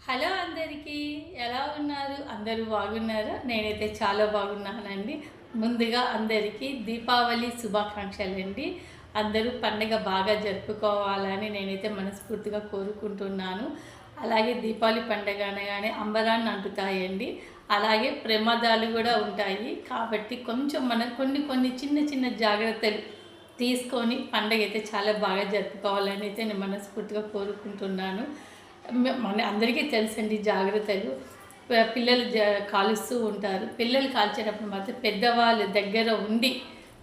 Hello అందరికీ ఎలా ఉన్నారు? అందరూ బాగున్నారా? నేనైతే చాలా బాగున్నానండి. ముందుగా అందరికీ దీపావళి శుభాకాంక్షలండి. అందరూ పండగ బాగా జరుపుకోవాలని నేనైతే మనస్ఫూర్తిగా కోరుకుంటున్నాను. అలాగే దీపావళి పండగ అనగానే అంబరాన్ని అంటుతాయండి. అలాగే ప్రమాదాలు కూడా ఉంటాయి. కాబట్టి కొంచెం మనం కొన్ని కొన్ని చిన్న చిన్న జాగ్రత్తలు తీసుకొని పండగ అయితే చాలా బాగా జరుపుకోవాలని అయితే నేను మనస్ఫూర్తిగా కోరుకుంటున్నాను. మన అందరికీ తెలుసండి జాగ్రత్తలు. పిల్లలు కాలుస్తూ ఉంటారు. పిల్లలు కాల్చేటప్పుడు మాత్రం పెద్దవాళ్ళ దగ్గర ఉండి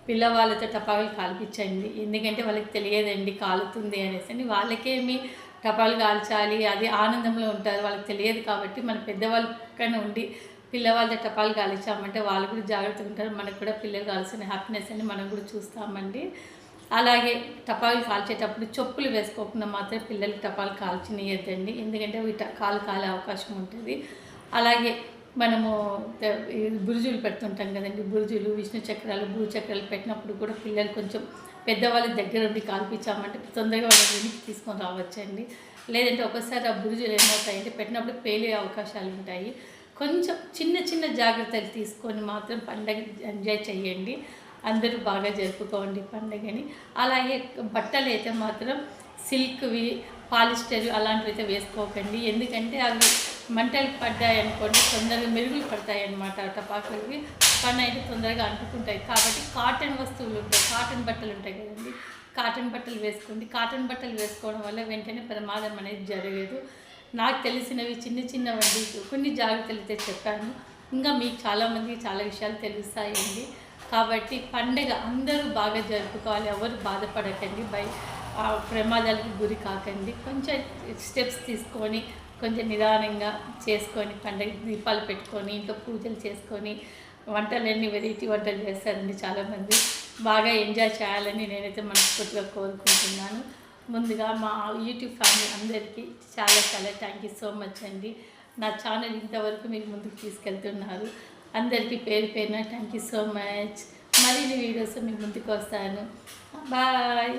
పిల్లవాళ్ళతో టపాకులు కాల్పించండి. ఎందుకంటే వాళ్ళకి తెలియదండి కాలుతుంది అనేసి. వాళ్ళకేమి టపాకులు కాల్చాలి అది ఆనందంలో ఉంటారు. వాళ్ళకి తెలియదు కాబట్టి మన పెద్దవాళ్ళు పక్కన ఉండి పిల్లవాళ్ళతో టపాకులు కాల్చామంటే వాళ్ళు కూడా జాగ్రత్తగా ఉంటారు. మనకు కూడా పిల్లలు కాల్సిన హ్యాపీనెస్ అని మనం కూడా చూస్తామండి. అలాగే టపాకులు కాల్చేటప్పుడు చెప్పులు వేసుకోకుండా మాత్రం పిల్లలకి టపాలు కాల్చనియద్దండి. ఎందుకంటే అవి కాలు కాలే అవకాశం ఉంటుంది. అలాగే మనము బురుజులు పెడుతుంటాం కదండి. బురుజులు, విష్ణు చక్రాలు, భూచక్రాలు పెట్టినప్పుడు కూడా పిల్లలు కొంచెం పెద్దవాళ్ళ దగ్గర ఉండి కాల్పించామంటే తొందరగా వాళ్ళ వెనక్కి తీసుకొని రావచ్చండి. లేదంటే ఒకసారి ఆ బురుజులు ఏమవుతాయంటే పెట్టినప్పుడు పేలే అవకాశాలు ఉంటాయి. కొంచెం చిన్న చిన్న జాగ్రత్తలు తీసుకొని మాత్రం పండగ ఎంజాయ్ చేయండి. అందరూ బాగా జరుపుకోండి పండుగని. అలాగే బట్టలు అయితే మాత్రం సిల్క్వి, పాలిస్టర్ అలాంటివి అయితే వేసుకోకండి. ఎందుకంటే అవి మంటలు పడ్డాయి అనుకోండి తొందరగా మెరుగులు పడతాయి అన్నమాట. టపాకులకి పని అయితే తొందరగా అంటుకుంటాయి. కాబట్టి కాటన్ వస్తువులు ఉంటాయి, కాటన్ బట్టలు ఉంటాయి కదండి, కాటన్ బట్టలు వేసుకోండి. కాటన్ బట్టలు వేసుకోవడం వల్ల వెంటనే ప్రమాదం అనేది జరగదు. నాకు తెలిసినవి చిన్న చిన్నవండి కొన్ని జాగ్రత్తలు అయితే చెప్పాను. ఇంకా మీకు చాలామందికి చాలా విషయాలు తెలుస్తాయండి. కాబట్టి పండగ అందరూ బాగా జరుపుకోవాలి. ఎవరు బాధపడకండి, ప్రమాదాలకు గురి కాకండి. కొంచెం స్టెప్స్ తీసుకొని కొంచెం నిదానంగా చేసుకొని పండగ దీపాలు పెట్టుకొని ఇంట్లో పూజలు చేసుకొని వంటలన్నీ వెరైటీ వంటలు చేస్తారండి చాలామంది. బాగా ఎంజాయ్ చేయాలని నేనైతే మనస్ఫూర్తిగా కోరుకుంటున్నాను. ముందుగా మా యూట్యూబ్ ఫ్యామిలీ అందరికీ చాలా చాలా థ్యాంక్ యూ సో మచ్ అండి. నా ఛానల్ ఇంతవరకు మీరు ముందుకు తీసుకెళ్తున్నారు. అందరికీ పేరు పేరున థ్యాంక్ యూ సో మచ్. మరిన్ని వీడియోస్ మీ ముందుకు వస్తాను. బాయ్.